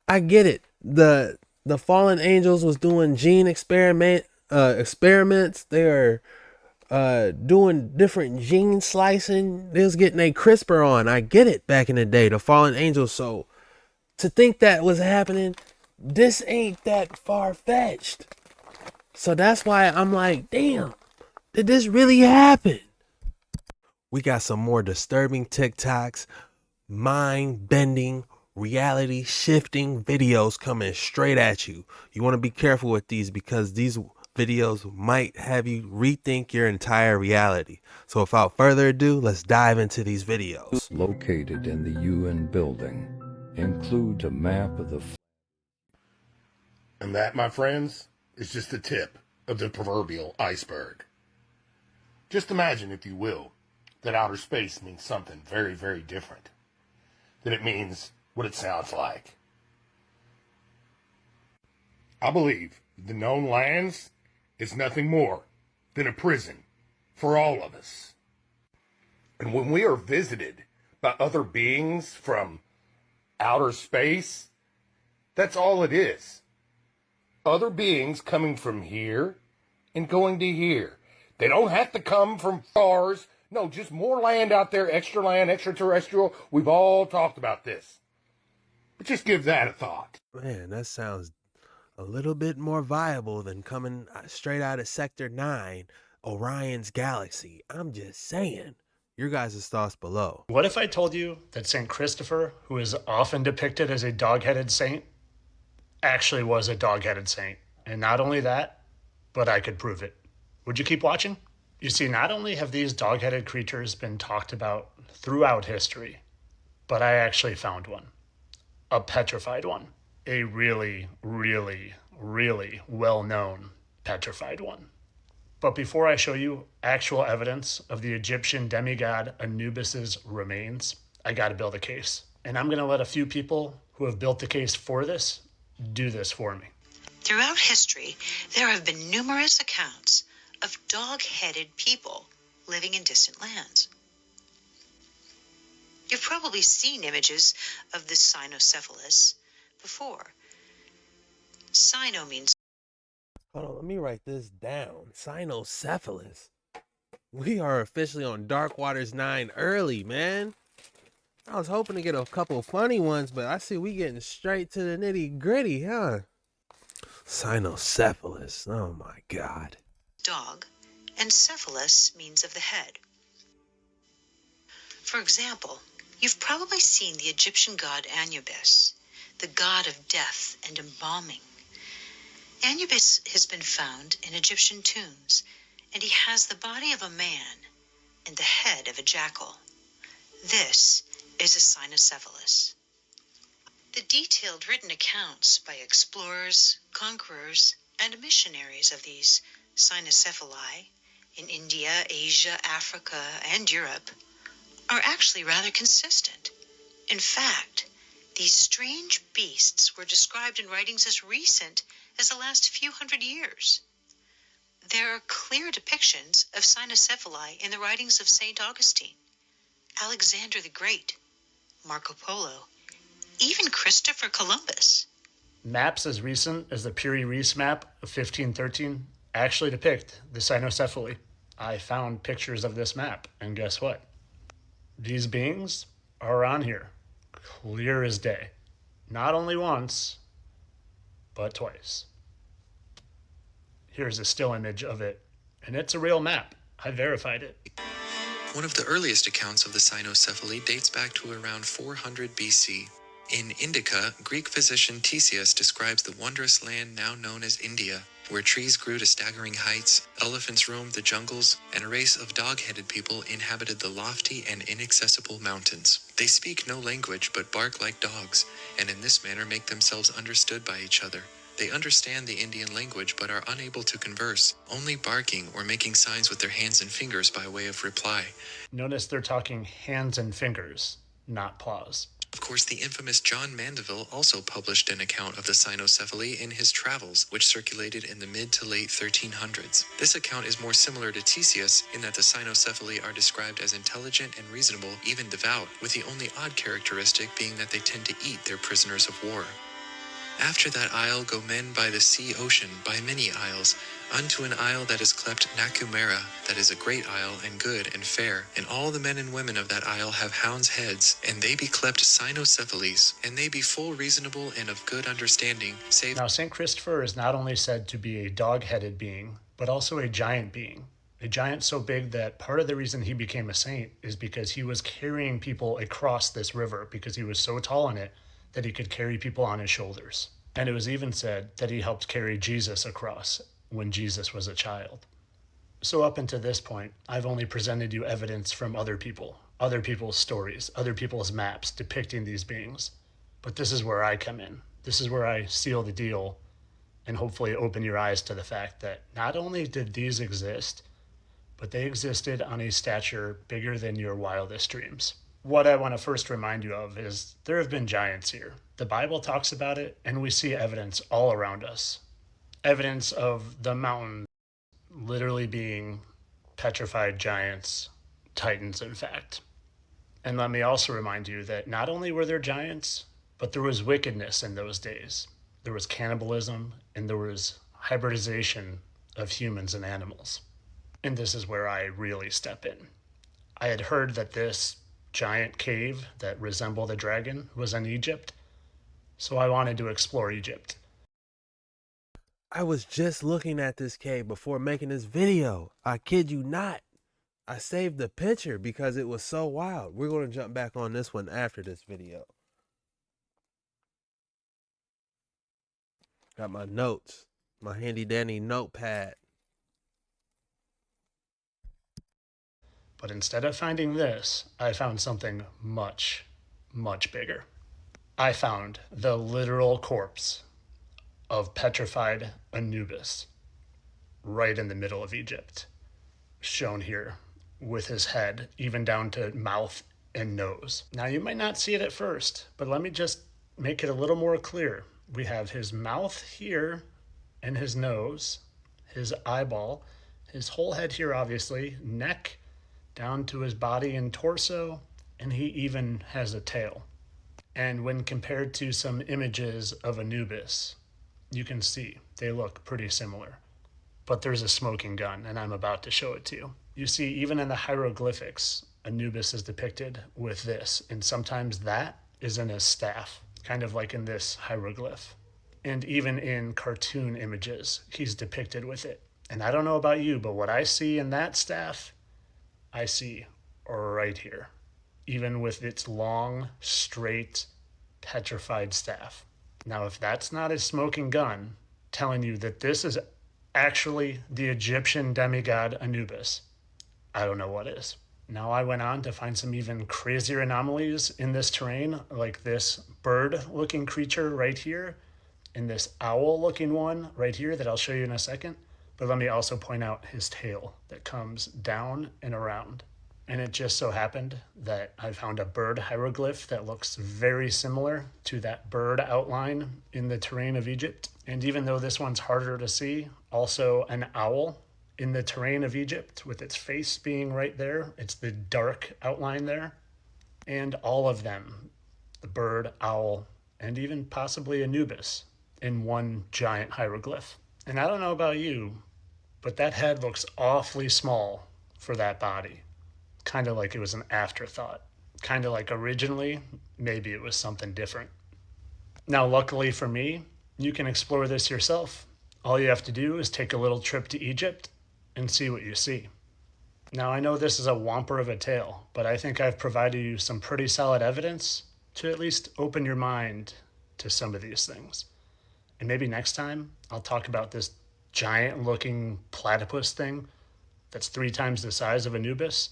I get it. The fallen angels was doing gene experiments. They are doing different gene slicing. They was getting a CRISPR on. I get it back in the day, the fallen angels. So to think that was happening, this ain't that far fetched. So that's why I'm like, damn, did this really happen? We got some more disturbing TikToks, mind bending, reality shifting videos coming straight at you. You want to be careful with these because these videos might have you rethink your entire reality. So without further ado, let's dive into these videos. Located in the UN building include a map of the. And that, my friends, is just the tip of the proverbial iceberg. Just imagine, if you will, that outer space means something very, very different. That it means what it sounds like. I believe the known lands is nothing more than a prison for all of us. And when we are visited by other beings from outer space, that's all it is. Other beings coming from here and going to here. They don't have to come from stars. No, just more land out there, extra land, extraterrestrial. We've all talked about this. But just give that a thought. Man, that sounds a little bit more viable than coming straight out of Sector 9, Orion's galaxy. I'm just saying. Your guys' thoughts below. What if I told you that St. Christopher, who is often depicted as a dog-headed saint, actually was a dog-headed saint? And not only that, but I could prove it. Would you keep watching? You see, not only have these dog-headed creatures been talked about throughout history, but I actually found one. A petrified one. A really, really, really well-known petrified one. But before I show you actual evidence of the Egyptian demigod Anubis's remains, I gotta build a case. And I'm gonna let a few people who have built the case for this do this for me. Throughout history, there have been numerous accounts of dog-headed people living in distant lands. You've probably seen images of the cynocephalus before. Cyno means... Hold on, let me write this down. Cynocephalus. We are officially on Dark Waters 9 early, man. I was hoping to get a couple funny ones, but I see we getting straight to the nitty gritty, huh? Cynocephalus. Oh my God. dog, and cephalus means of the head. For example, you've probably seen the Egyptian god Anubis, the god of death and embalming. Anubis has been found in Egyptian tombs, and he has the body of a man and the head of a jackal. This is a cynocephalus. The detailed written accounts by explorers, conquerors, and missionaries of these cynocephali in India, Asia, Africa, and Europe are actually rather consistent. In fact, these strange beasts were described in writings as recent as the last few hundred years. There are clear depictions of cynocephali in the writings of St. Augustine, Alexander the Great, Marco Polo, even Christopher Columbus. Maps as recent as the Piri-Reis map of 1513 actually depict the cynocephaly. I found pictures of this map, and guess what? These beings are on here, clear as day. Not only once, but twice. Here's a still image of it, and it's a real map. I verified it. One of the earliest accounts of the cynocephaly dates back to around 400 BC. In Indica, Greek physician Ctesias describes the wondrous land now known as India, where trees grew to staggering heights, elephants roamed the jungles, and a race of dog-headed people inhabited the lofty and inaccessible mountains. They speak no language but bark like dogs, and in this manner make themselves understood by each other. They understand the Indian language but are unable to converse, only barking or making signs with their hands and fingers by way of reply. Notice they're talking hands and fingers, not paws. Of course, the infamous John Mandeville also published an account of the cynocephaly in his travels, which circulated in the mid to late 1300s. This account is more similar to Ctesias in that the cynocephaly are described as intelligent and reasonable, even devout, with the only odd characteristic being that they tend to eat their prisoners of war. After that isle go men by the sea ocean, by many isles, unto an isle that is clept Nakumera, that is a great isle, and good, and fair. And all the men and women of that isle have hounds' heads, and they be clept cynocephales, and they be full reasonable and of good understanding, save... Now, St. Christopher is not only said to be a dog-headed being, but also a giant being. A giant so big that part of the reason he became a saint is because he was carrying people across this river, because he was so tall in it that he could carry people on his shoulders. And it was even said that he helped carry Jesus across when Jesus was a child. So up until this point, I've only presented you evidence from other people, other people's stories, other people's maps depicting these beings. But this is where I come in. This is where I seal the deal and hopefully open your eyes to the fact that not only did these exist, but they existed on a stature bigger than your wildest dreams. What I want to first remind you of is there have been giants here. The Bible talks about it, and we see evidence all around us. Evidence of the mountain literally being petrified giants, titans, in fact. And let me also remind you that not only were there giants, but there was wickedness in those days. There was cannibalism, and there was hybridization of humans and animals. And this is where I really step in. I had heard that this giant cave that resembled a dragon was in Egypt, so I wanted to explore Egypt. I was just looking at this cave before making this video. I kid you not. I saved the picture because it was so wild. We're going to jump back on this one after this video. Got my notes, my handy dandy notepad. But instead of finding this, I found something much, much bigger. I found the literal corpse of petrified Anubis right in the middle of Egypt, shown here with his head even down to mouth and nose. Now you might not see it at first, but let me just make it a little more clear. We have his mouth here and his nose, his eyeball, his whole head here obviously, neck down to his body and torso, and he even has a tail. And when compared to some images of Anubis, you can see they look pretty similar. But there's a smoking gun, and I'm about to show it to you. You see, even in the hieroglyphics, Anubis is depicted with this, and sometimes that is in his staff, kind of like in this hieroglyph. And even in cartoon images, he's depicted with it. And I don't know about you, but what I see in that staff, I see right here, even with its long, straight, petrified staff. Now, if that's not a smoking gun telling you that this is actually the Egyptian demigod Anubis, I don't know what is. Now, I went on to find some even crazier anomalies in this terrain, like this bird-looking creature right here, and this owl-looking one right here that I'll show you in a second. But let me also point out his tail that comes down and around. And it just so happened that I found a bird hieroglyph that looks very similar to that bird outline in the terrain of Egypt. And even though this one's harder to see, also an owl in the terrain of Egypt with its face being right there. It's the dark outline there. And all of them, the bird, owl, and even possibly Anubis in one giant hieroglyph. And I don't know about you, but that head looks awfully small for that body. Kind of like it was an afterthought. Kind of like originally, maybe it was something different. Now, luckily for me, you can explore this yourself. All you have to do is take a little trip to Egypt and see what you see. Now, I know this is a whomper of a tale, but I think I've provided you some pretty solid evidence to at least open your mind to some of these things. And maybe next time I'll talk about this giant looking platypus thing that's 3 times the size of Anubis,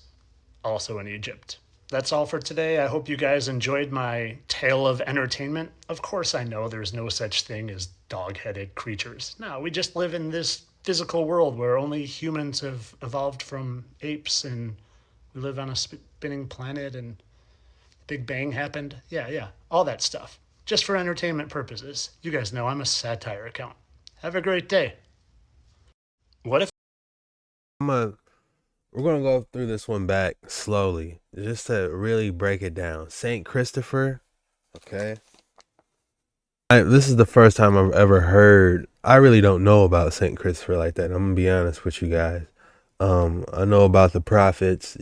also in Egypt. That's all for today. I hope you guys enjoyed my tale of entertainment. Of course, I know there's no such thing as dog-headed creatures. No, we just live in this physical world where only humans have evolved from apes, and we live on a spinning planet, and Big Bang happened. Yeah, all that stuff. Just for entertainment purposes. You guys know I'm a satire account. Have a great day. What if We're going to go through this one back slowly just to really break it down. St. Christopher, okay? This is the first time I've ever heard. I really don't know about Saint Christopher like that. I'm gonna be honest with you guys. I know about the prophets,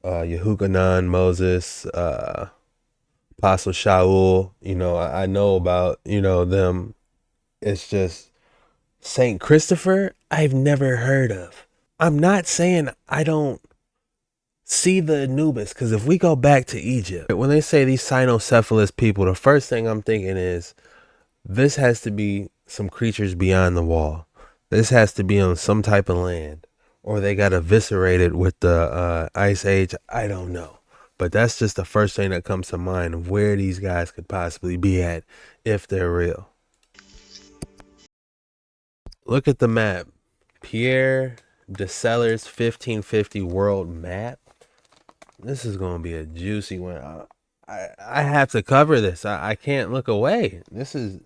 Yehukanan, Moses, Apostle Shaul. I know about them. It's just Saint Christopher. I've never heard of. I'm not saying I don't see the Anubis, because if we go back to Egypt, when they say these cynocephalous people, the first thing I'm thinking is this has to be some creatures beyond the wall. This has to be on some type of land, or they got eviscerated with the ice age. I don't know, but that's just the first thing that comes to mind of where these guys could possibly be at if they're real. Look at the map. Pierre de Sellers 1550 world map. This is going to be a juicy one. I have to cover this. I can't look away. This is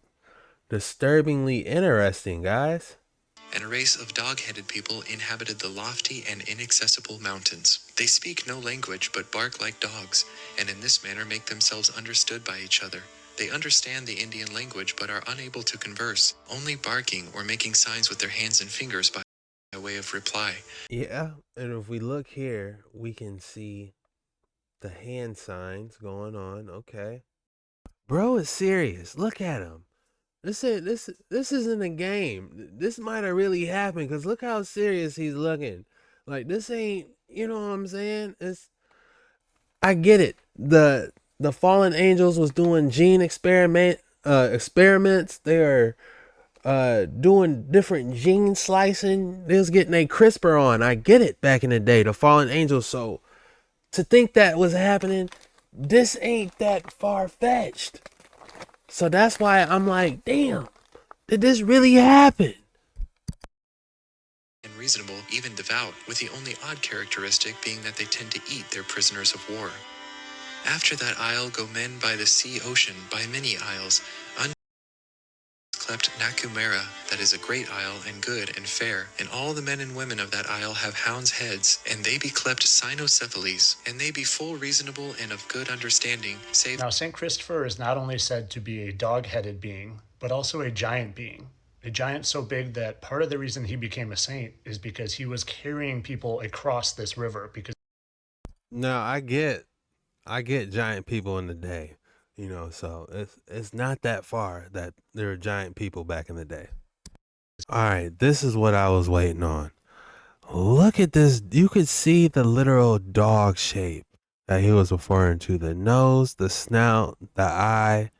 disturbingly interesting, guys. And a race of dog-headed people inhabited the lofty and inaccessible mountains. They speak no language but bark like dogs, and in this manner make themselves understood by each other. They understand the Indian language but are unable to converse, only barking or making signs with their hands and fingers by way of reply. Yeah, and if we look here, we can see the hand signs going on. Okay. Bro is serious. Look at him. This isn't a game. This might have really happened, because look how serious he's looking. Like, this ain't, you know what I'm saying? I get it. The fallen angels was doing gene experiments. They are doing different gene slicing. They was getting a CRISPR on. I get it, back in the day, the fallen angels. So to think that was happening, this ain't that far-fetched. So that's why I'm like, damn, did this really happen? And reasonable, even devout, with the only odd characteristic being that they tend to eat their prisoners of war. After that isle go men by the sea ocean, by many isles, clept Nakumera, that is a great isle, and good and fair, and all the men and women of that isle have hounds' heads, and they be clept cynocephales, and they be full reasonable and of good understanding, save. Now, St. Christopher is not only said to be a dog-headed being, but also a giant being. A giant so big that part of the reason he became a saint is because he was carrying people across this river. Because No, I get giant people in the day, so it's not that far that there were giant people back in the day. All right, this is what I was waiting on. Look at this. You could see the literal dog shape that he was referring to. The nose, the snout, the eye,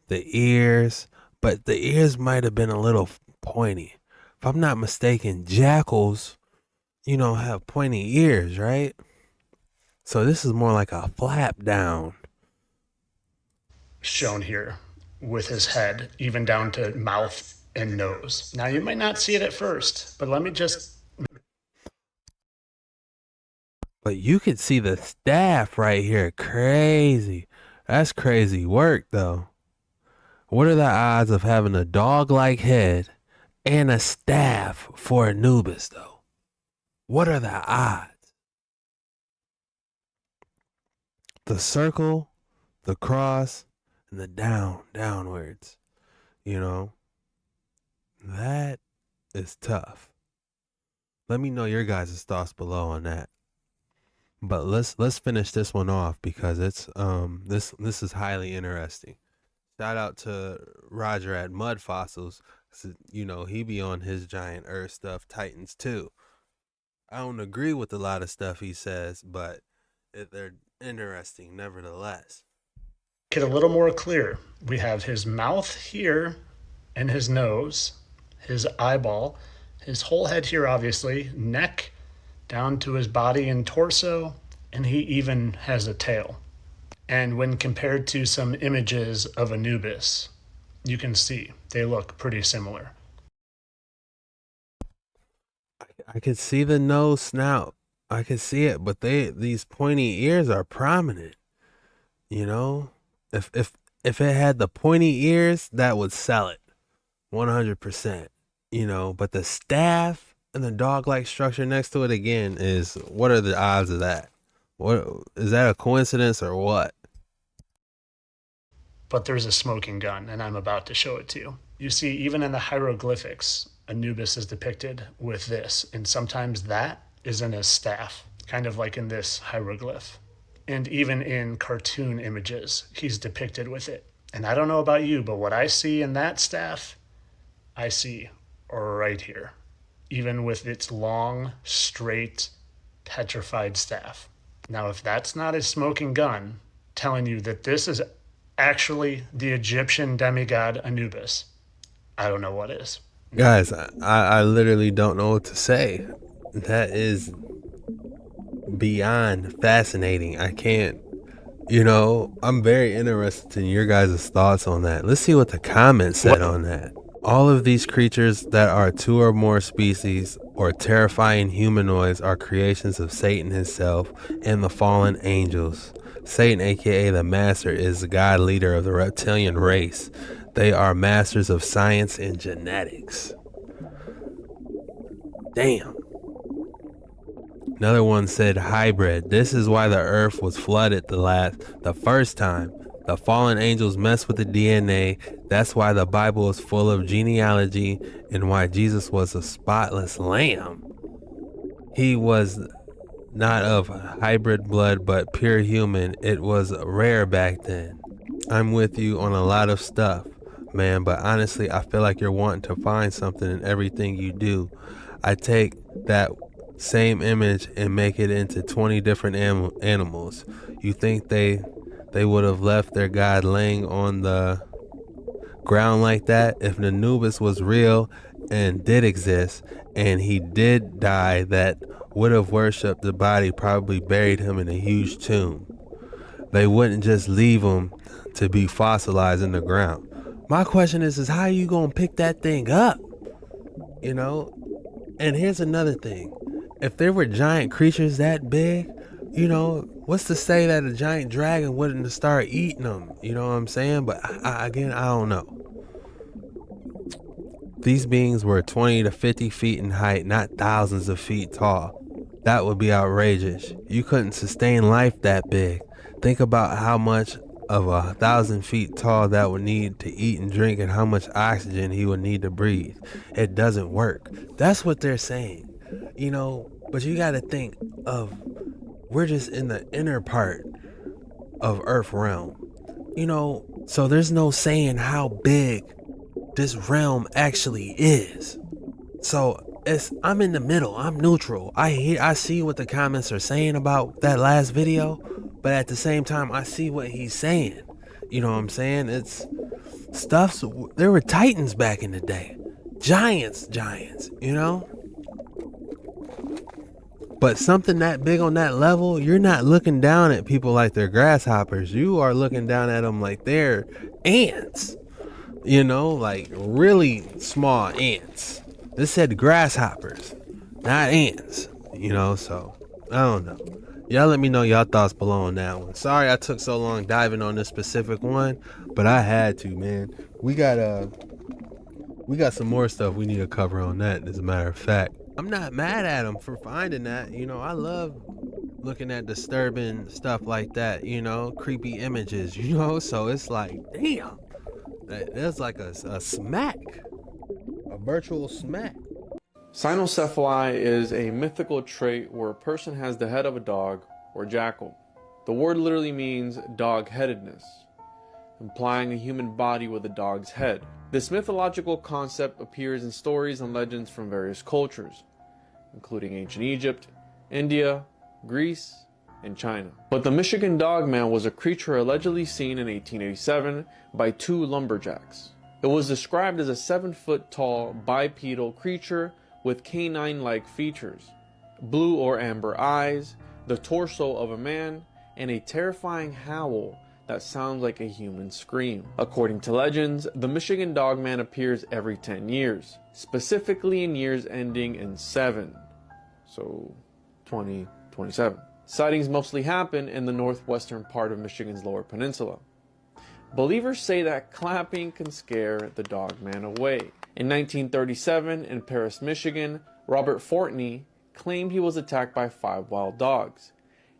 the ears, but the ears might have been a little pointy. If I'm not mistaken, jackals, have pointy ears, right? So this is more like a flap down. shown here with his head, even down to mouth and nose. Now, you might not see it at first, but let me just. But you could see the staff right here. Crazy. That's crazy work, though. What are the odds of having a dog-like head and a staff for Anubis, though? What are the odds? The circle, the cross, and the downwards. That is tough. Let me know your guys' thoughts below on that. But let's finish this one off, because it's this is highly interesting. Shout out to Roger at Mud Fossils. He be on his giant earth stuff, Titans too. I don't agree with a lot of stuff he says, but they're interesting nevertheless. Get a little more clear. We have his mouth here and his nose, his eyeball, his whole head here, obviously, neck down to his body and torso, and he even has a tail. And when compared to some images of Anubis, you can see they look pretty similar. I could see the nose, snout. I could see it, but these pointy ears are prominent. If it had the pointy ears, that would sell it 100%. But the staff and the dog-like structure next to it, again, is, what are the odds of that? What is that, a coincidence or what? but there's a smoking gun, and I'm about to show it to you. You see, even in the hieroglyphics, Anubis is depicted with this, and sometimes that is in his staff, kind of like in this hieroglyph. And even in cartoon images, he's depicted with it. And I don't know about you, but what I see in that staff, I see right here, even with its long, straight, petrified staff. Now, if that's not a smoking gun telling you that this is actually the Egyptian demigod Anubis, I don't know what is. Guys, I literally don't know what to say. That is beyond fascinating. I can't, I'm very interested in your guys' thoughts on that. Let's see what the comments said on that. All of these creatures that are two or more species or terrifying humanoids are creations of Satan himself and the fallen angels. Satan, aka the Master, is the god leader of the reptilian race. They are masters of science and genetics. Damn. Another one said hybrid. This is why the earth was flooded the first time. The fallen angels mess with the DNA. That's why the Bible is full of genealogy and why Jesus was a spotless lamb. He was not of hybrid blood but pure human. It was rare back then. I'm with you on a lot of stuff, man, but honestly, I feel like you're wanting to find something in everything you do. I take that same image and make it into 20 different animals. You think they would have left their god laying on the ground like that? If Anubis was real and did exist and he did die, that would have worshipped the body, probably buried him in a huge tomb. They wouldn't just leave him to be fossilized in the ground. My question is how are you gonna pick that thing up? And here's another thing. If there were giant creatures that big, what's to say that a giant dragon wouldn't start eating them? You know what I'm saying? But I don't know. These beings were 20 to 50 feet in height, not thousands of feet tall. That would be outrageous. You couldn't sustain life that big. Think about how much of 1,000 feet tall that would need to eat and drink and how much oxygen he would need to breathe. It doesn't work. That's what they're saying. But you got to think of, we're just in the inner part of Earth realm. So there's no saying how big this realm actually is. So I'm in the middle. I'm neutral. I see what the comments are saying about that last video, but at the same time, I see what he's saying. You know what I'm saying? It's stuff. There were titans back in the day. Giants, But something that big on that level, you're not looking down at people like they're grasshoppers. You are looking down at them like they're ants. Like really small ants. This said grasshoppers, not ants. So I don't know. Y'all let me know y'all thoughts below on that one. Sorry I took so long diving on this specific one, but I had to, man. We got some more stuff we need to cover on that, as a matter of fact. I'm not mad at him for finding that. I love looking at disturbing stuff like that, creepy images, so it's like, damn, that's like a smack, a virtual smack. Cynocephaly is a mythical trait where a person has the head of a dog or jackal. The word literally means dog-headedness, implying a human body with a dog's head. This mythological concept appears in stories and legends from various cultures, including ancient Egypt, India, Greece, and China. But the Michigan Dogman was a creature allegedly seen in 1887 by two lumberjacks. It was described as a 7-foot-tall bipedal creature with canine-like features, blue or amber eyes, the torso of a man, and a terrifying howl that sounds like a human scream. According to legends, the Michigan Dogman appears every 10 years, specifically in years ending in 7, so 2027. Sightings mostly happen in the northwestern part of Michigan's Lower Peninsula. Believers say that clapping can scare the Dogman away. In 1937, in Paris, Michigan, Robert Fortney claimed he was attacked by 5 wild dogs.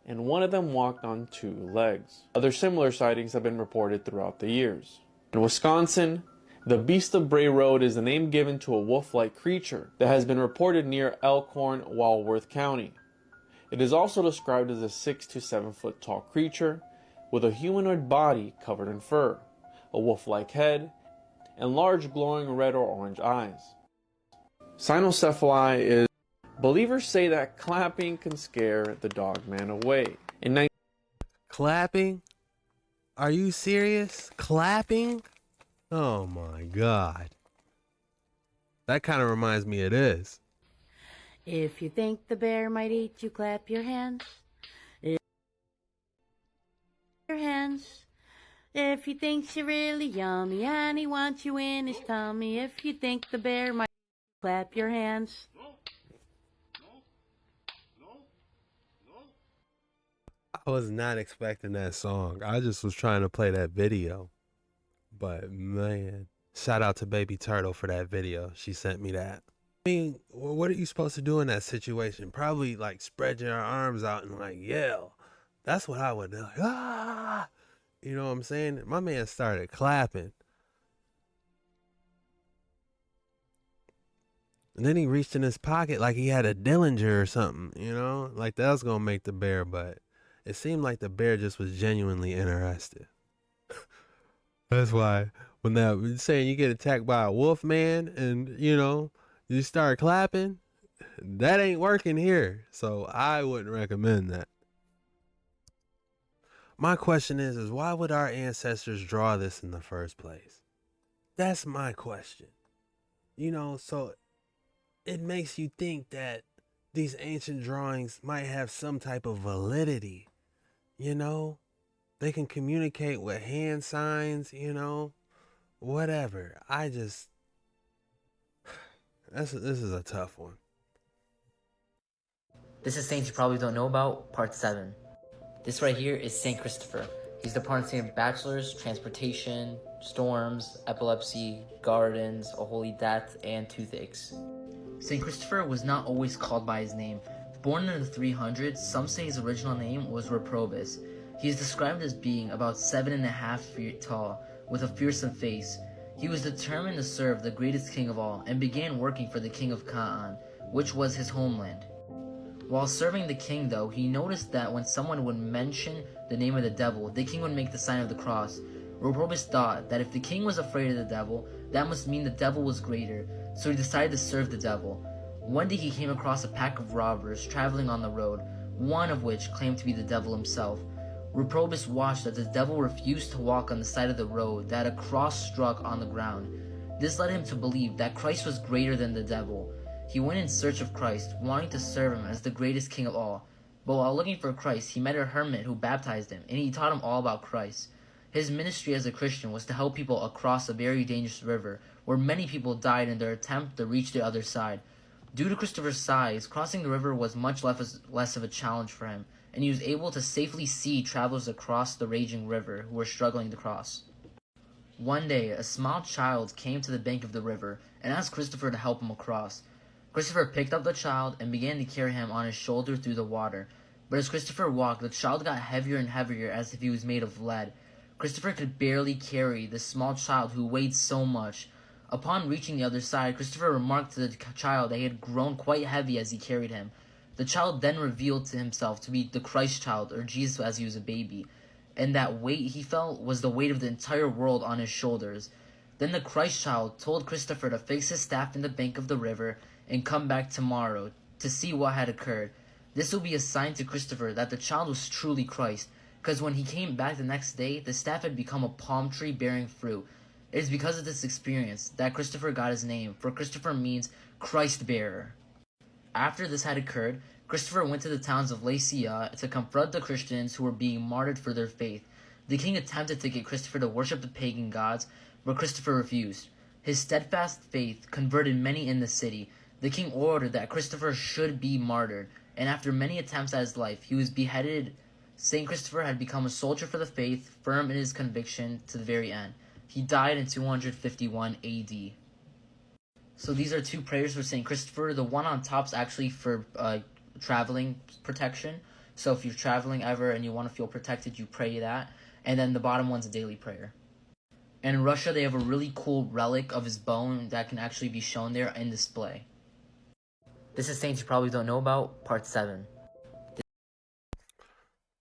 and one of them walked on 2 legs. Other similar sightings have been reported throughout the years. In Wisconsin, the Beast of Bray Road is the name given to a wolf-like creature that has been reported near Elkhorn, Walworth County. It is also described as a 6 to 7 foot tall creature with a humanoid body covered in fur, a wolf-like head, and large glowing red or orange eyes. Cynocephaly is... Believers say that clapping can scare the dogman away. Clapping? Are you serious? Clapping? Oh my God. That kind of reminds me of this. If you think the bear might eat you, clap your hands. Your hands. If he thinks you're really yummy and he wants you in his tummy. If you think the bear might clap your hands. I was not expecting that song. I just was trying to play that video. But man, shout out to Baby Turtle for that video. She sent me that. I mean, what are you supposed to do in that situation? Probably like spread your arms out and like yell. That's what I would do. Like, ah! You know what I'm saying? My man started clapping. And then he reached in his pocket like he had a Dillinger or something, you know? Like that was going to make the bear, but it seemed like the bear just was genuinely interested. That's why when that saying you get attacked by a wolf man and, you know, you start clapping, that ain't working here. So I wouldn't recommend that. My question is why would our ancestors draw this in the first place? That's my question. You know, so it makes you think that these ancient drawings might have some type of validity. You know, they can communicate with hand signs, you know, whatever. This is a tough one. This is Saints you probably don't know about, part 7. This right here is Saint Christopher. He's the patron saint of bachelors, transportation, storms, epilepsy, gardens, a holy death, and toothaches. Saint Christopher was not always called by his name. Born in the 300s, some say his original name was Reprobus. He is described as being about 7.5 feet tall, with a fearsome face. He was determined to serve the greatest king of all, and began working for the king of Canaan, which was his homeland. While serving the king, though, he noticed that when someone would mention the name of the devil, the king would make the sign of the cross. Reprobus thought that if the king was afraid of the devil, that must mean the devil was greater, so he decided to serve the devil. One day he came across a pack of robbers traveling on the road, one of which claimed to be the devil himself. Reprobus watched as the devil refused to walk on the side of the road that a cross struck on the ground. This led him to believe that Christ was greater than the devil. He went in search of Christ, wanting to serve him as the greatest king of all. But while looking for Christ, he met a hermit who baptized him, and he taught him all about Christ. His ministry as a Christian was to help people across a very dangerous river, where many people died in their attempt to reach the other side. Due to Christopher's size, crossing the river was much less of a challenge for him, and he was able to safely see travelers across the raging river who were struggling to cross. One day, a small child came to the bank of the river and asked Christopher to help him across. Christopher picked up the child and began to carry him on his shoulder through the water. But as Christopher walked, the child got heavier and heavier as if he was made of lead. Christopher could barely carry the small child who weighed so much. Upon reaching the other side, Christopher remarked to the child that he had grown quite heavy as he carried him. The child then revealed to himself to be the Christ child, or Jesus as he was a baby, and that weight he felt was the weight of the entire world on his shoulders. Then the Christ child told Christopher to fix his staff in the bank of the river and come back tomorrow to see what had occurred. This will be a sign to Christopher that the child was truly Christ, because when he came back the next day, the staff had become a palm tree bearing fruit. It is because of this experience that Christopher got his name, for Christopher means Christ bearer. After this had occurred, Christopher went to the towns of Lycia to confront the Christians who were being martyred for their faith. The king attempted to get Christopher to worship the pagan gods, but Christopher refused. His steadfast faith converted many in the city. The king ordered that Christopher should be martyred, and after many attempts at his life, he was beheaded. Saint Christopher had become a soldier for the faith, firm in his conviction to the very end. He died in 251 AD. So these are two prayers for Saint Christopher. The one on top is actually for traveling protection, So if you're traveling ever and you want to feel protected, you pray that. And then the bottom one's a daily prayer. And in Russia, they have a really cool relic of his bone that can actually be shown there in display. This is things you probably don't know about, part 7.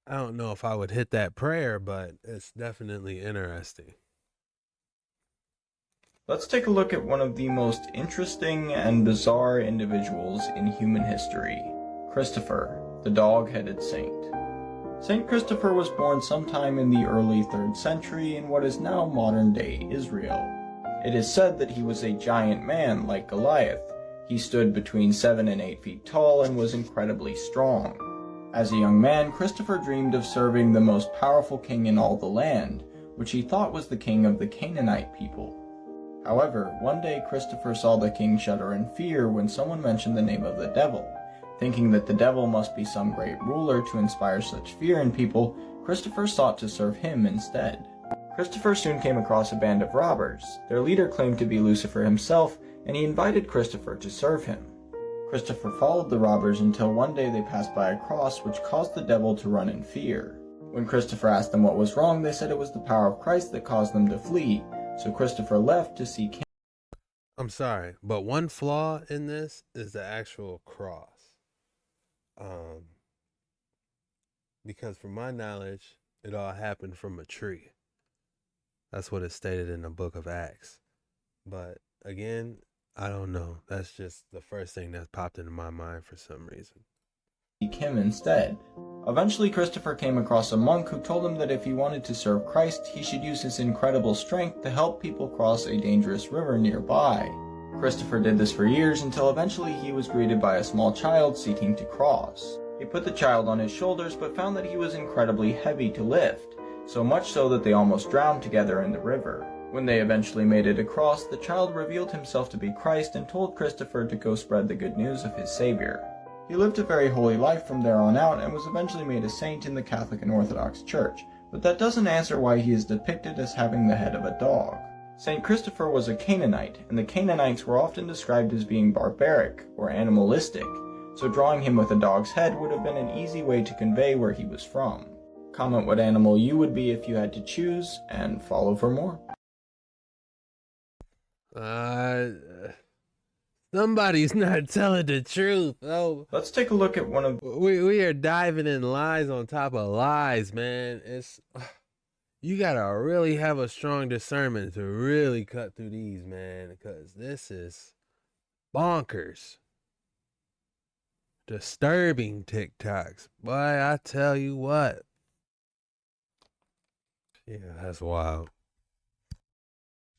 I don't know if I would hit that prayer, but it's definitely interesting. Let's take a look at one of the most interesting and bizarre individuals in human history, Christopher, the dog-headed saint. Saint Christopher was born sometime in the early 3rd century in what is now modern-day Israel. It is said that he was a giant man like Goliath. He stood between 7 and 8 feet tall and was incredibly strong. As a young man, Christopher dreamed of serving the most powerful king in all the land, which he thought was the king of the Canaanite people. However, one day Christopher saw the king shudder in fear when someone mentioned the name of the devil. Thinking that the devil must be some great ruler to inspire such fear in people, Christopher sought to serve him instead. Christopher soon came across a band of robbers. Their leader claimed to be Lucifer himself, and he invited Christopher to serve him. Christopher followed the robbers until one day they passed by a cross which caused the devil to run in fear. When Christopher asked them what was wrong, they said it was the power of Christ that caused them to flee, so Christopher left to seek him. I'm sorry, but one flaw in this is the actual cross. Because from my knowledge, it all happened from a tree. That's what is stated in the book of Acts. But again, I don't know. That's just the first thing that popped into my mind for some reason. Seek him instead. Eventually, Christopher came across a monk who told him that if he wanted to serve Christ, he should use his incredible strength to help people cross a dangerous river nearby. Christopher did this for years until eventually he was greeted by a small child seeking to cross. He put the child on his shoulders but found that he was incredibly heavy to lift, so much so that they almost drowned together in the river. When they eventually made it across, the child revealed himself to be Christ and told Christopher to go spread the good news of his Savior. He lived a very holy life from there on out and was eventually made a saint in the Catholic and Orthodox Church, but that doesn't answer why he is depicted as having the head of a dog. Saint Christopher was a Canaanite, and the Canaanites were often described as being barbaric or animalistic, so drawing him with a dog's head would have been an easy way to convey where he was from. Comment what animal you would be if you had to choose, and follow for more. Somebody's not telling the truth. Oh, let's take a look at one of... We are diving in lies on top of lies, man. You gotta really have a strong discernment to really cut through these, man, because this is bonkers. Disturbing TikToks. Boy, I tell you what. Yeah, that's wild.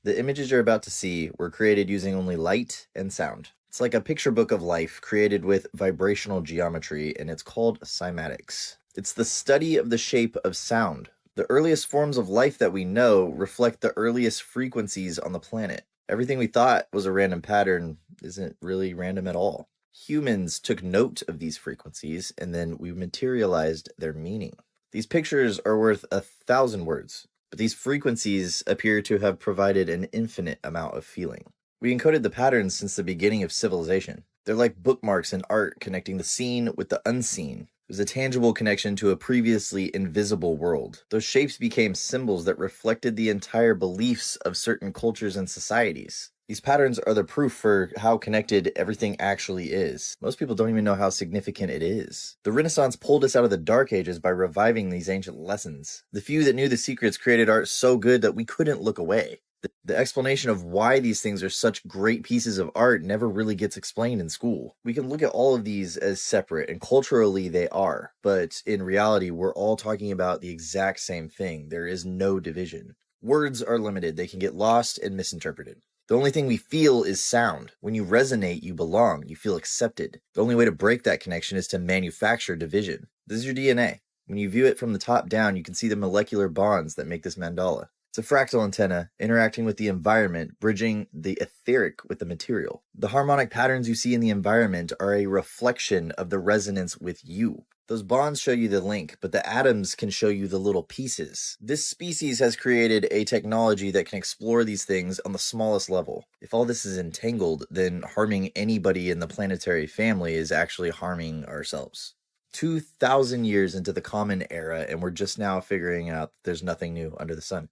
The images you're about to see were created using only light and sound. It's like a picture book of life created with vibrational geometry, and it's called Cymatics. It's the study of the shape of sound. The earliest forms of life that we know reflect the earliest frequencies on the planet. Everything we thought was a random pattern isn't really random at all. Humans took note of these frequencies, and then we materialized their meaning. These pictures are worth 1,000 words. But these frequencies appear to have provided an infinite amount of feeling. We encoded the patterns since the beginning of civilization. They're like bookmarks in art connecting the seen with the unseen. There's a tangible connection to a previously invisible world. Those shapes became symbols that reflected the entire beliefs of certain cultures and societies. These patterns are the proof for how connected everything actually is. Most people don't even know how significant it is. The Renaissance pulled us out of the Dark Ages by reviving these ancient lessons. The few that knew the secrets created art so good that we couldn't look away. The explanation of why these things are such great pieces of art never really gets explained in school. We can look at all of these as separate, and culturally they are, but in reality we're all talking about the exact same thing. There is no division. Words are limited. They can get lost and misinterpreted. The only thing we feel is sound. When you resonate, you belong. You feel accepted. The only way to break that connection is to manufacture division. This is your DNA. When you view it from the top down, you can see the molecular bonds that make this mandala. It's a fractal antenna interacting with the environment, bridging the etheric with the material. The harmonic patterns you see in the environment are a reflection of the resonance with you. Those bonds show you the link, but the atoms can show you the little pieces. This species has created a technology that can explore these things on the smallest level. If all this is entangled, then harming anybody in the planetary family is actually harming ourselves. 2,000 years into the Common Era, and we're just now figuring out that there's nothing new under the sun.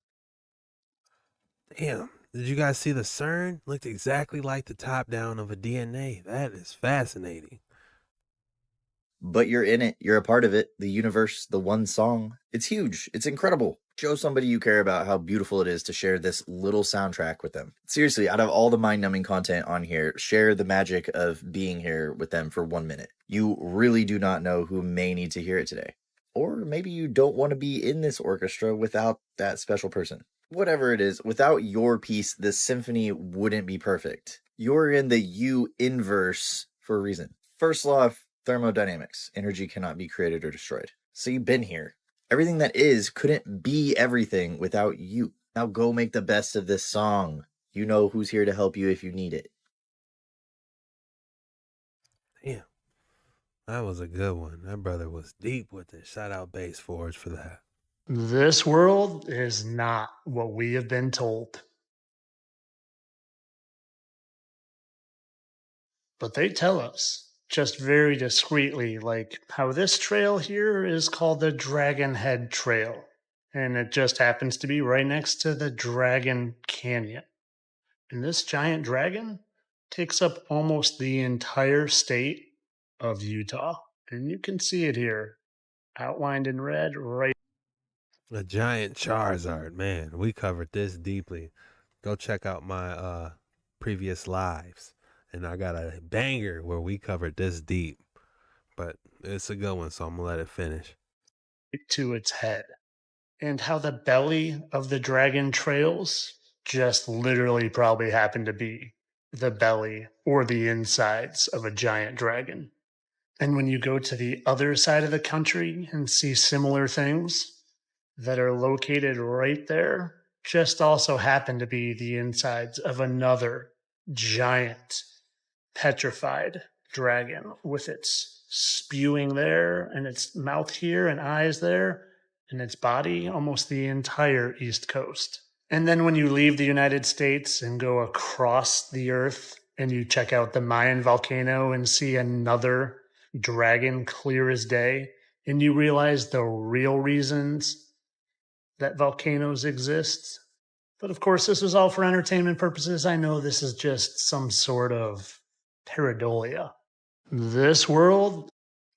Damn. Did you guys see the CERN? Looked exactly like the top down of a DNA. That is fascinating. But you're in it. You're a part of it. The universe, the one song. It's huge. It's incredible. Show somebody you care about how beautiful it is to share this little soundtrack with them. Seriously, out of all the mind-numbing content on here, share the magic of being here with them for 1 minute. You really do not know who may need to hear it today. Or maybe you don't want to be in this orchestra without that special person. Whatever it is, without your piece, this symphony wouldn't be perfect. You're in the U inverse for a reason. First law of thermodynamics: energy cannot be created or destroyed. So you've been here. Everything that is couldn't be everything without you. Now go make the best of this song. You know who's here to help you if you need it. Damn. That was a good one. That brother was deep with it. Shout out Base Forge for that. This world is not what we have been told. But they tell us, just very discreetly, like how this trail here is called the Dragon Head Trail. And it just happens to be right next to the Dragon Canyon. And this giant dragon takes up almost the entire state of Utah. And you can see it here, outlined in red right. A giant Charizard, man. We covered this deeply. Go check out my previous lives. And I got a banger where we covered this deep. But it's a good one, so I'm going to let it finish. To its head. And how the belly of the dragon trails just literally probably happen to be the belly or the insides of a giant dragon. And when you go to the other side of the country and see similar things that are located right there, just also happen to be the insides of another giant petrified dragon with its spewing there and its mouth here and eyes there and its body almost the entire East Coast. And then when you leave the United States and go across the earth and you check out the Mayan volcano and see another dragon clear as day, and you realize the real reasons that volcanoes exist. But of course, this was all for entertainment purposes. I know this is just some sort of pareidolia. This world.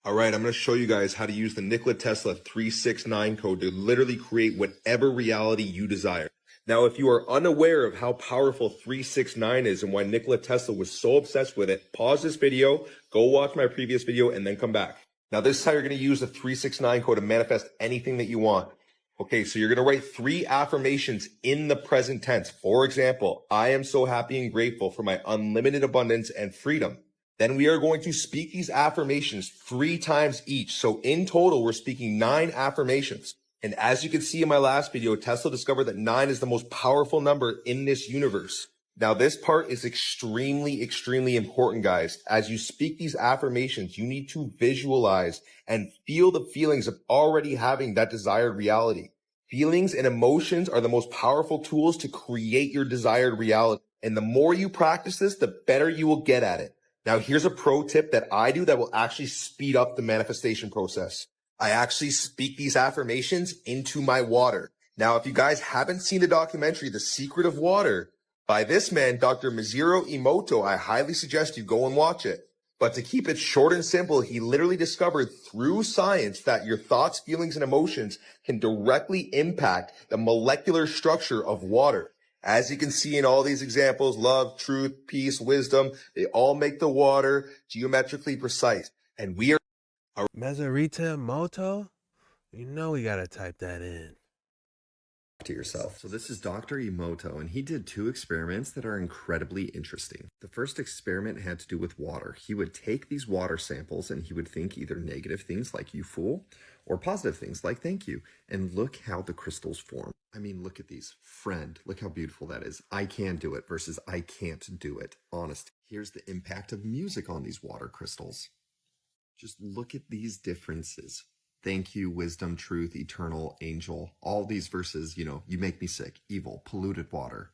All right, I'm going to show you guys how to use the Nikola Tesla 369 code to literally create whatever reality you desire. Now, if you are unaware of how powerful 369 is and why Nikola Tesla was so obsessed with it, pause this video, go watch my previous video, and then come back. Now, this is how you're going to use the 369 code to manifest anything that you want. Okay, so you're going to write 3 affirmations in the present tense. For example, I am so happy and grateful for my unlimited abundance and freedom. Then we are going to speak these affirmations 3 times each. So in total, we're speaking 9 affirmations. And as you can see in my last video, Tesla discovered that 9 is the most powerful number in this universe. Now, this part is extremely, extremely important, guys. As you speak these affirmations, you need to visualize and feel the feelings of already having that desired reality. Feelings and emotions are the most powerful tools to create your desired reality. And the more you practice this, the better you will get at it. Now, here's a pro tip that I do that will actually speed up the manifestation process. I actually speak these affirmations into my water. Now, if you guys haven't seen the documentary, The Secret of Water, by this man, Dr. Mizuho Emoto, I highly suggest you go and watch it. But to keep it short and simple, he literally discovered through science that your thoughts, feelings, and emotions can directly impact the molecular structure of water. As you can see in all these examples, love, truth, peace, wisdom, they all make the water geometrically precise. And we are... Mizuho Emoto? You know we gotta type that in. To yourself. So this is Dr. Emoto, and he did 2 experiments that are incredibly interesting. The first experiment had to do with water. He would take these water samples and he would think either negative things like you fool or positive things like thank you. And look how the crystals form. I mean, look at these. Friend, look how beautiful that is. I can do it versus I can't do it. Honest. Here's the impact of music on these water crystals. Just look at these differences. Thank you, wisdom, truth, eternal, angel. All these verses, you make me sick, evil, polluted water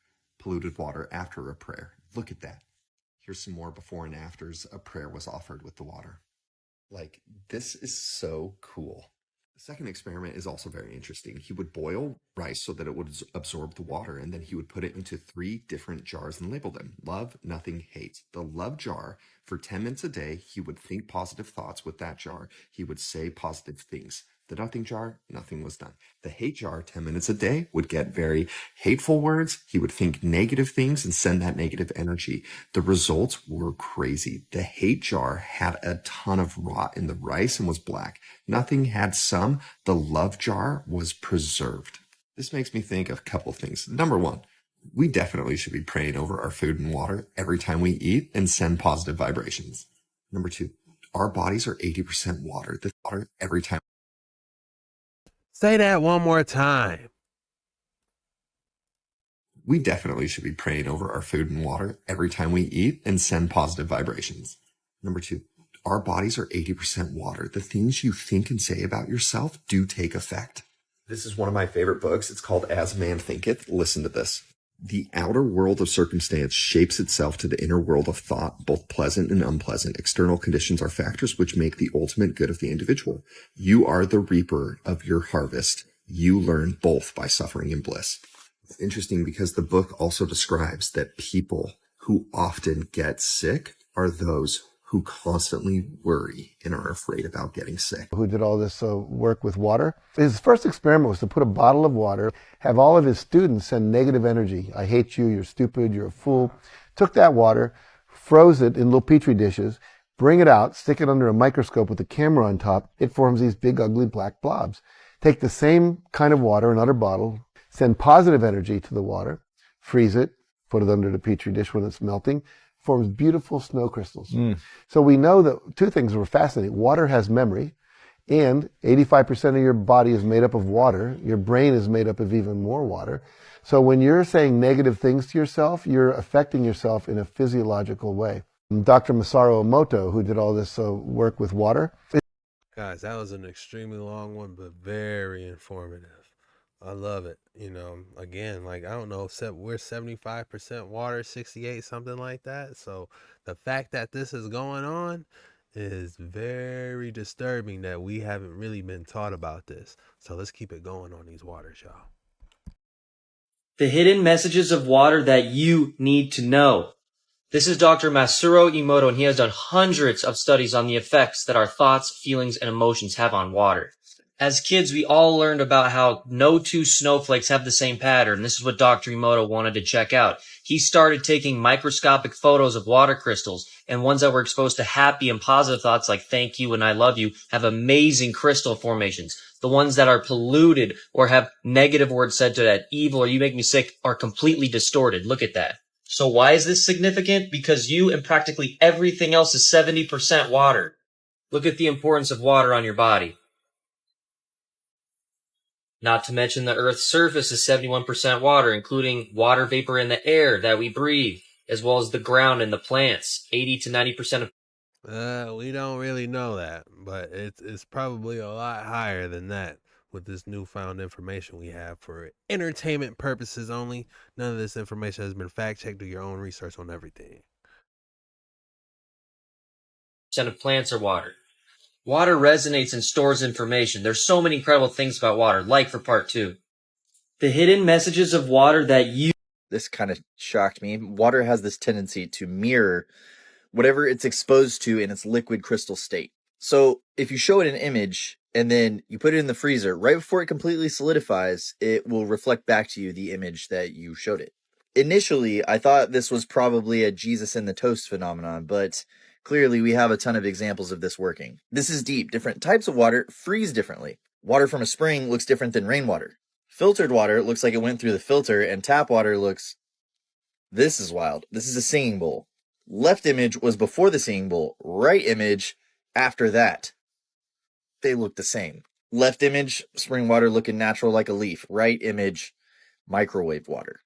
after a prayer. Look at that. Here's some more before and afters. A prayer was offered with the water. Like, this is so cool. The second experiment is also very interesting. He would boil rice so that it would absorb the water, and then he would put it into 3 different jars and label them: love, nothing, hate. The love jar, for 10 minutes a day, he would think positive thoughts with that jar. He would say positive things. The nothing jar, nothing was done. The hate jar, 10 minutes a day, would get very hateful words. He would think negative things and send that negative energy. The results were crazy. The hate jar had a ton of rot in the rice and was black. Nothing had some. The love jar was preserved. This makes me think of a couple things. Number one, we definitely should be praying over our food and water every time we eat and send positive vibrations. Number two, our bodies are 80% water. The water every time. Say that one more time. We definitely should be praying over our food and water every time we eat and send positive vibrations. Number two, our bodies are 80% water. The things you think and say about yourself do take effect. This is one of my favorite books. It's called As Man Thinketh. Listen to this. The outer world of circumstance shapes itself to the inner world of thought, both pleasant and unpleasant. External conditions are factors which make the ultimate good of the individual. You are the reaper of your harvest. You learn both by suffering and bliss. It's interesting because the book also describes that people who often get sick are those who constantly worry and are afraid about getting sick. Who did all this work with water. His first experiment was to put a bottle of water, have all of his students send negative energy. I hate you, you're stupid, you're a fool. Took that water, froze it in little petri dishes, bring it out, stick it under a microscope with a camera on top. It forms these big, ugly black blobs. Take the same kind of water, another bottle, send positive energy to the water, freeze it, put it under the petri dish when it's melting, forms beautiful snow crystals. So we know that two things were fascinating. Water has memory, and 85% of your body is made up of water. Your brain is made up of even more water. So when you're saying negative things to yourself, you're affecting yourself in a physiological way. Dr. Masaru Emoto, who did all this work with water. Guys, that was an extremely long one, but very informative. I love it. You know, again, like, I don't know, we're 75% water, 68, something like that. So the fact that this is going on is very disturbing that we haven't really been taught about this. So let's keep it going on these waters, y'all. The hidden messages of water that you need to know. This is Dr. Masaru Emoto, and he has done hundreds of studies on the effects that our thoughts, feelings, and emotions have on water. As kids, we all learned about how no two snowflakes have the same pattern. This is what Dr. Emoto wanted to check out. He started taking microscopic photos of water crystals, and ones that were exposed to happy and positive thoughts like thank you and I love you have amazing crystal formations. The ones that are polluted or have negative words said to that, evil or you make me sick, are completely distorted. Look at that. So why is this significant? Because you and practically everything else is 70% water. Look at the importance of water on your body. Not to mention the Earth's surface is 71% water, including water vapor in the air that we breathe, as well as the ground and the plants. 80 to 90% of... We don't really know that, but it's probably a lot higher than that with this newfound information we have for entertainment purposes only. None of this information has been fact-checked. Do your own research on everything. ...of plants are water. Water resonates and stores information. There's so many incredible things about water, like for part 2. The hidden messages of water that you... This kind of shocked me. Water has this tendency to mirror whatever it's exposed to in its liquid crystal state. So if you show it an image and then you put it in the freezer, right before it completely solidifies, it will reflect back to you the image that you showed it. Initially, I thought this was probably a Jesus in the toast phenomenon, but clearly we have a ton of examples of this working. This is deep. Different types of water freeze differently. Water from a spring looks different than rainwater. Filtered water looks like it went through the filter, and tap water looks... This is wild. This is a singing bowl. Left image was before the singing bowl. Right image after that. They look the same. Left image, spring water looking natural like a leaf. Right image, microwave water.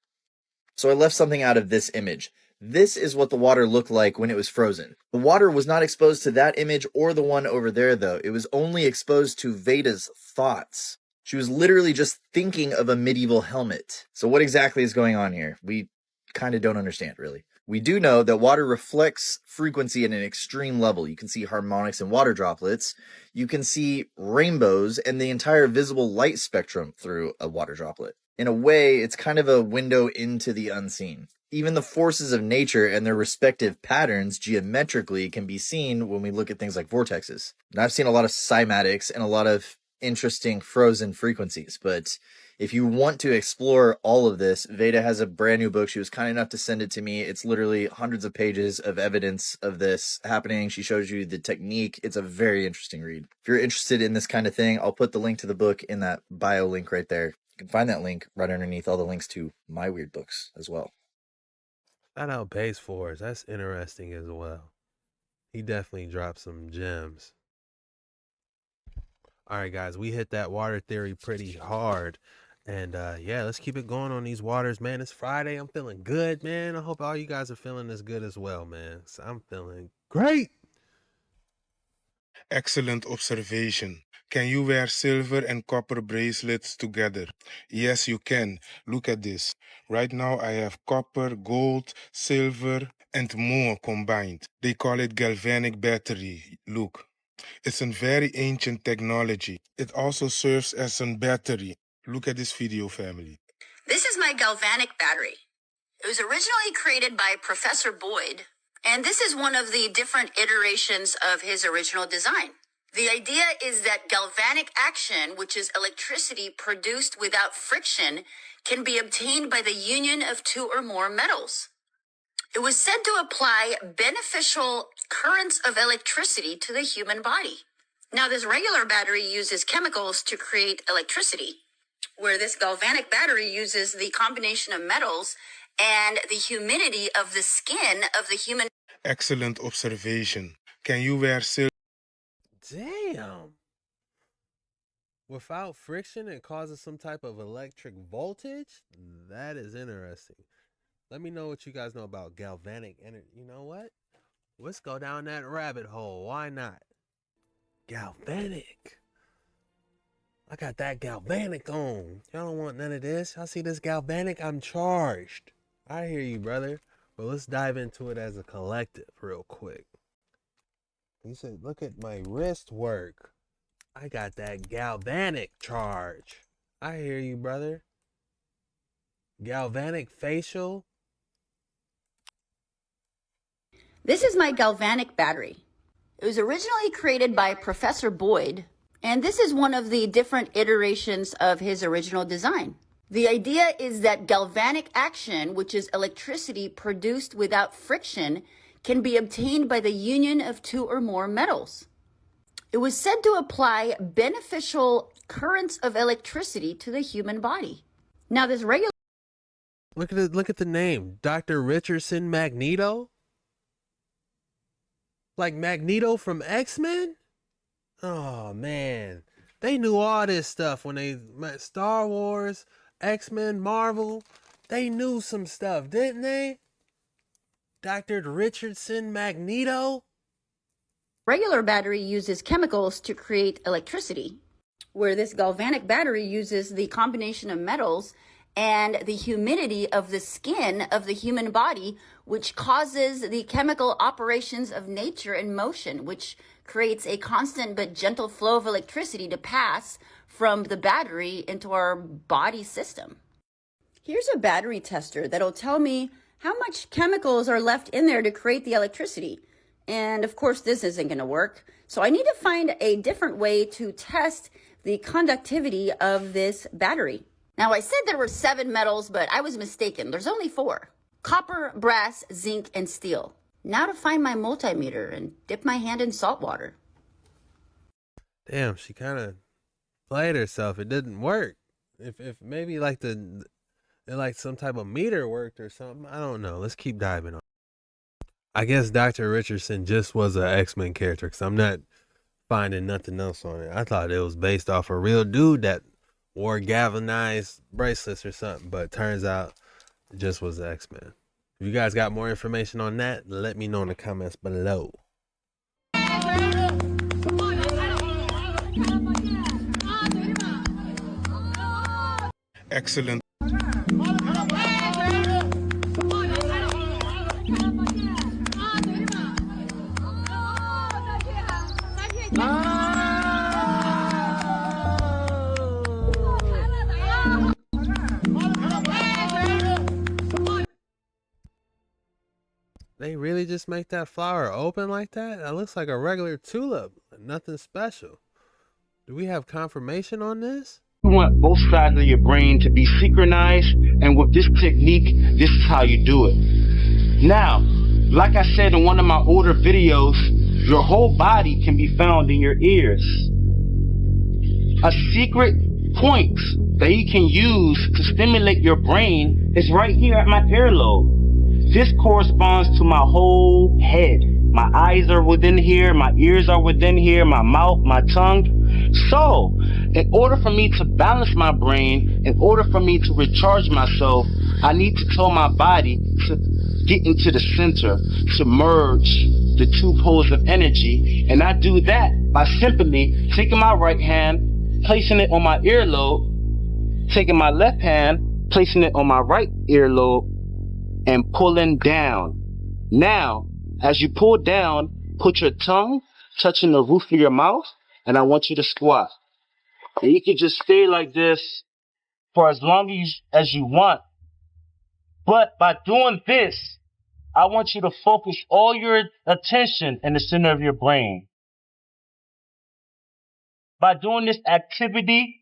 So I left something out of this image. This is what the water looked like when it was frozen. The water was not exposed to that image or the one over there, though. It was only exposed to Veda's thoughts. She was literally just thinking of a medieval helmet. So what exactly is going on here? We kind of don't understand, really. We do know that water reflects frequency at an extreme level. You can see harmonics in water droplets. You can see rainbows and the entire visible light spectrum through a water droplet. In a way, it's kind of a window into the unseen. Even the forces of nature and their respective patterns geometrically can be seen when we look at things like vortexes. And I've seen a lot of cymatics and a lot of interesting frozen frequencies, but if you want to explore all of this, Veda has a brand new book. She was kind enough to send it to me. It's literally hundreds of pages of evidence of this happening. She shows you the technique. It's a very interesting read. If you're interested in this kind of thing, I'll put the link to the book in that bio link right there. You can find that link right underneath all the links to my weird books as well. Shout out Base Force. That's interesting as well. He definitely dropped some gems. All right, guys, we hit that water theory pretty hard. And yeah, let's keep it going on these waters, man. It's Friday. I'm feeling good, man. I hope all you guys are feeling as good as well, man. So I'm feeling great. Excellent observation. Can you wear silver and copper bracelets together? Yes, you can. Look at this. Right now I have copper, gold, silver, and more combined. They call it galvanic battery. Look. It's a very ancient technology. It also serves as a battery. Look at this video, family. This is my galvanic battery. It was originally created by Professor Boyd, and this is one of the different iterations of his original design. The idea is that galvanic action, which is electricity produced without friction, can be obtained by the union of two or more metals. It was said to apply beneficial currents of electricity to the human body. Now, this regular battery uses chemicals to create electricity, where this galvanic battery uses the combination of metals and the humidity of the skin of the human. Excellent observation. Can you wear silver? Damn. Without friction, it causes some type of electric voltage? That is interesting. Let me know what you guys know about galvanic energy. You know what? Let's go down that rabbit hole. Why not? Galvanic. I got that galvanic on. Y'all don't want none of this. Y'all see this galvanic? I'm charged. I hear you, brother. But let's dive into it as a collective real quick. He said, look at my wrist work. I got that galvanic charge. I hear you, brother. Galvanic facial. This is my galvanic battery. It was originally created by Professor Boyd, and this is one of the different iterations of his original design. The idea is that galvanic action, which is electricity produced without friction, can be obtained by the union of two or more metals. It was said to apply beneficial currents of electricity to the human body. Now, this regular... Look at the name. Dr. Richardson Magneto? Like Magneto from X-Men? Oh, man. They knew all this stuff when they met Star Wars, X-Men, Marvel. They knew some stuff, didn't they? Dr. Richardson Magneto? Regular battery uses chemicals to create electricity, where this galvanic battery uses the combination of metals and the humidity of the skin of the human body, which causes the chemical operations of nature in motion, which creates a constant but gentle flow of electricity to pass from the battery into our body system. Here's a battery tester that'll tell me how much chemicals are left in there to create the electricity. And of course, this isn't going to work. So I need to find a different way to test the conductivity of this battery. Now, I said there were 7 metals, but I was mistaken. There's only 4. Copper, brass, zinc, and steel. Now to find my multimeter and dip my hand in salt water. Damn, she kind of played herself. It didn't work. If maybe like some type of meter worked or something. I don't know. Let's keep diving on. I guess Dr. Richardson just was an X-Men character, because I'm not finding nothing else on it. I thought it was based off a real dude that wore galvanized bracelets or something, but turns out it just was the X-Men. If you guys got more information on that, let me know in the comments below. Excellent. They really just make that flower open like that? That looks like a regular tulip. Nothing special. Do we have confirmation on this? You want both sides of your brain to be synchronized, and with this technique, this is how you do it. Now, like I said in one of my older videos, your whole body can be found in your ears. A secret point that you can use to stimulate your brain is right here at my earlobe. This corresponds to my whole head. My eyes are within here, my ears are within here, my mouth, my tongue. So, in order for me to balance my brain, in order for me to recharge myself, I need to tell my body to get into the center, to merge the two poles of energy. And I do that by simply taking my right hand, placing it on my earlobe, taking my left hand, placing it on my right earlobe, and pulling down. Now, as you pull down, put your tongue touching the roof of your mouth, and I want you to squat. And you can just stay like this for as long as you want. But by doing this, I want you to focus all your attention in the center of your brain. By doing this activity,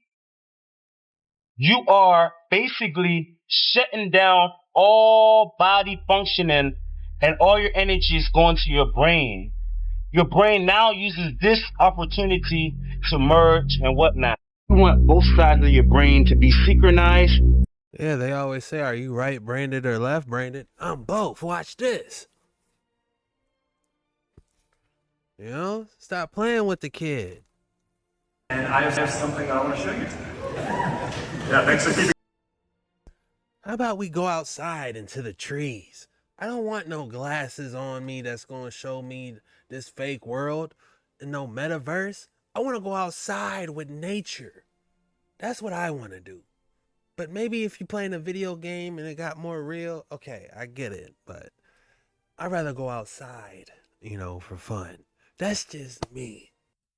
you are basically shutting down all body functioning, and all your energy is going to your brain. Your brain now uses this opportunity to merge and whatnot. You want both sides of your brain to be synchronized. Yeah, they always say, are you right-brained or left-brained? I'm both. Watch this. You know, stop playing with the kid. And I have something I want to show you today. Yeah, thanks for keeping. How about we go outside into the trees? I don't want no glasses on me that's going to show me this fake world and no metaverse. I want to go outside with nature. That's what I want to do. But maybe if you're playing a video game and it got more real, okay, I get it. But I'd rather go outside, you know, for fun. That's just me.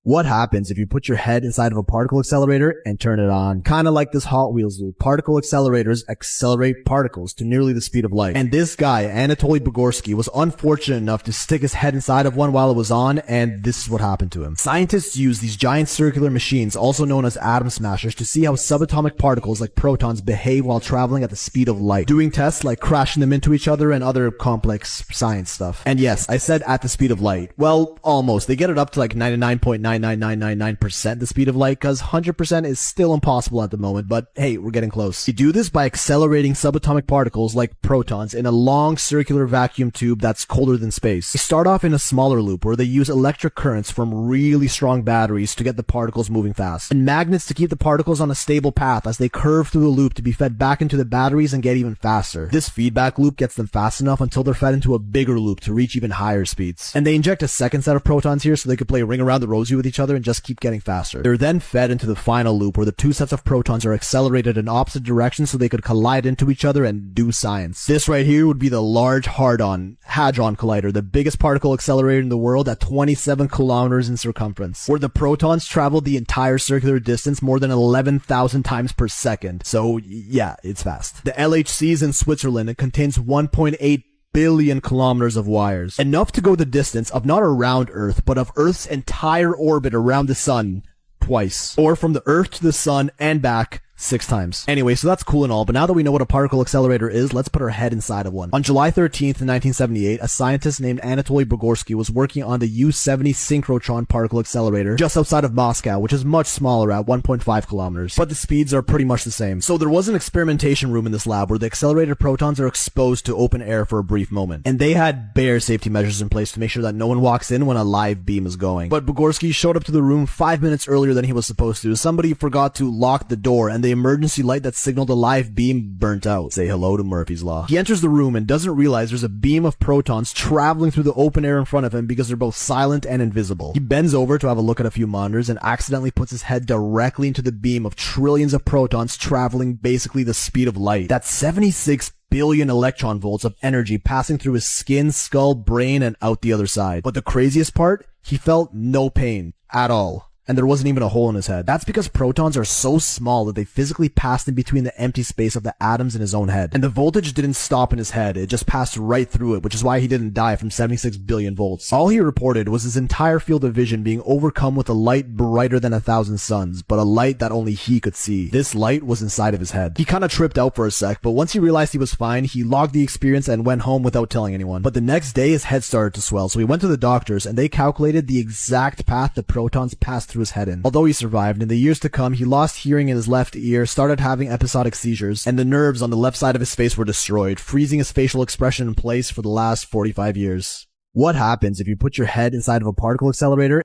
What happens if you put your head inside of a particle accelerator and turn it on? Kind of like this Hot Wheels loop. Particle accelerators accelerate particles to nearly the speed of light. And this guy, Anatoly Bugorsky, was unfortunate enough to stick his head inside of one while it was on, and this is what happened to him. Scientists use these giant circular machines, also known as atom smashers, to see how subatomic particles like protons behave while traveling at the speed of light, doing tests like crashing them into each other and other complex science stuff. And yes, I said at the speed of light. Well, almost. They get it up to like 99.99999% the speed of light, because 100% is still impossible at the moment, but hey, we're getting close. You do this by accelerating subatomic particles like protons in a long circular vacuum tube that's colder than space. They start off in a smaller loop where they use electric currents from really strong batteries to get the particles moving fast, and magnets to keep the particles on a stable path as they curve through the loop to be fed back into the batteries and get even faster. This feedback loop gets them fast enough until they're fed into a bigger loop to reach even higher speeds. And they inject a second set of protons here so they could play Ring Around the Rosie with each other and just keep getting faster. They're then fed into the final loop where the two sets of protons are accelerated in opposite directions so they could collide into each other and do science. This right here would be the Large Hadron Collider, the biggest particle accelerator in the world at 27 kilometers in circumference, where the protons travel the entire circular distance more than 11,000 times per second. So yeah, it's fast. The LHC is in Switzerland. It contains 1.8 billion kilometers of wires, enough to go the distance of not around Earth, but of Earth's entire orbit around the sun twice, or from the Earth to the sun and back 6 times. Anyway, so that's cool and all, but now that we know what a particle accelerator is, let's put our head inside of one. On July 13th, 1978, a scientist named Anatoly Bugorsky was working on the U-70 synchrotron particle accelerator just outside of Moscow, which is much smaller at 1.5 kilometers, but the speeds are pretty much the same. So there was an experimentation room in this lab where the accelerated protons are exposed to open air for a brief moment, and they had bare safety measures in place to make sure that no one walks in when a live beam is going. But Bugorsky showed up to the room 5 minutes earlier than he was supposed to. Somebody forgot to lock the door, and the emergency light that signaled a live beam burnt out. Say hello to Murphy's Law. He enters the room and doesn't realize there's a beam of protons traveling through the open air in front of him because they're both silent and invisible. He bends over to have a look at a few monitors and accidentally puts his head directly into the beam of trillions of protons traveling basically the speed of light. That's 76 billion electron volts of energy passing through his skin, skull, brain, and out the other side. But the craziest part, he felt no pain at all. and there wasn't even a hole in his head. That's because protons are so small that they physically passed in between the empty space of the atoms in his own head. And the voltage didn't stop in his head, it just passed right through it, which is why he didn't die from 76 billion volts. All he reported was his entire field of vision being overcome with a light brighter than 1,000 suns, but a light that only he could see. This light was inside of his head. He kinda tripped out for a sec, but once he realized he was fine, he logged the experience and went home without telling anyone. But the next day his head started to swell, so he went to the doctors and they calculated the exact path the protons passed through his head in. Although he survived, in the years to come he lost hearing in his left ear, started having episodic seizures, and the nerves on the left side of his face were destroyed, freezing his facial expression in place for the last 45 years. What happens if you put your head inside of a particle accelerator?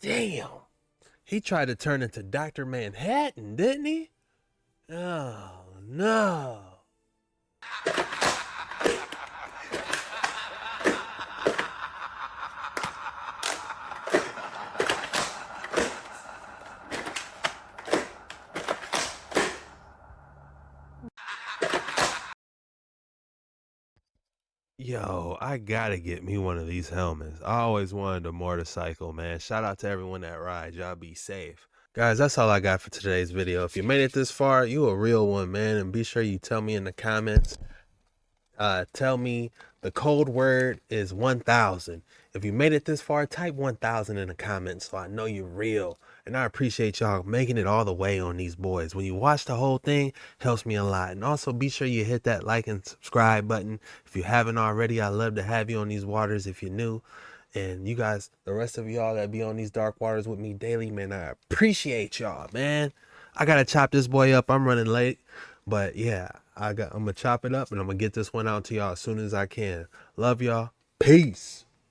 Damn. He tried to turn into Dr. Manhattan, didn't he? Oh, no. Yo, I gotta get me one of these helmets. I always wanted a motorcycle, man. Shout out to everyone that rides. Y'all be safe. Guys, that's all I got for today's video. If you made it this far, you a real one, man. And be sure you tell me in the comments. Tell me the code word is 1,000. If you made it this far, type 1,000 in the comments so I know you're real. And I appreciate y'all making it all the way on these boys. When you watch the whole thing, helps me a lot. And also be sure you hit that like and subscribe button. If you haven't already, I'd love to have you on these waters if you're new. And you guys, the rest of y'all that be on these dark waters with me daily, man, I appreciate y'all, man. I gotta chop this boy up. I'm running late. But yeah, I'm gonna chop it up and I'm gonna get this one out to y'all as soon as I can. Love y'all. Peace.